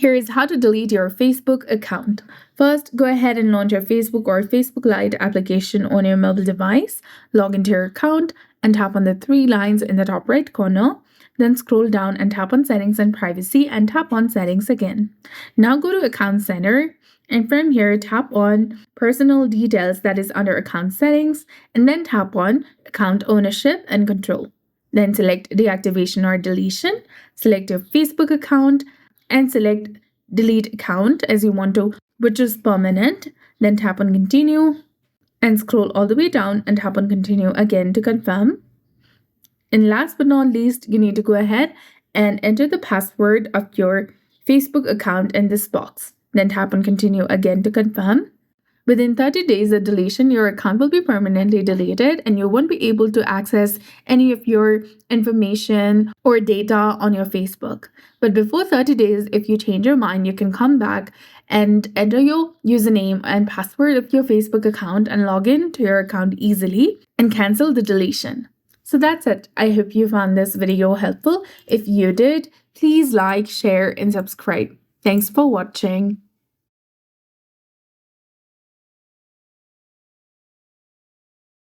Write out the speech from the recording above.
Here is how to delete your Facebook account. First, go ahead and launch your Facebook or Facebook Lite application on your mobile device. Log into your account and tap on the three lines in the top right corner. Then scroll down and tap on Settings and Privacy and tap on Settings again. Now go to Account Center and from here tap on Personal Details, that is under Account Settings, and then tap on Account Ownership and Control. Then select Deactivation or Deletion. Select your Facebook account and select Delete Account as you want to, which is permanent. Then tap on Continue and scroll all the way down and tap on Continue again to confirm. And last but not least, you need to go ahead and enter the password of your Facebook account in this box. Then tap on Continue again to confirm. Within 30 days of deletion, your account will be permanently deleted and you won't be able to access any of your information or data on your Facebook. But before 30 days, if you change your mind, you can come back and enter your username and password of your Facebook account and log in to your account easily and cancel the deletion. So that's it. I hope you found this video helpful. If you did, please like, share, and subscribe. Thanks for watching.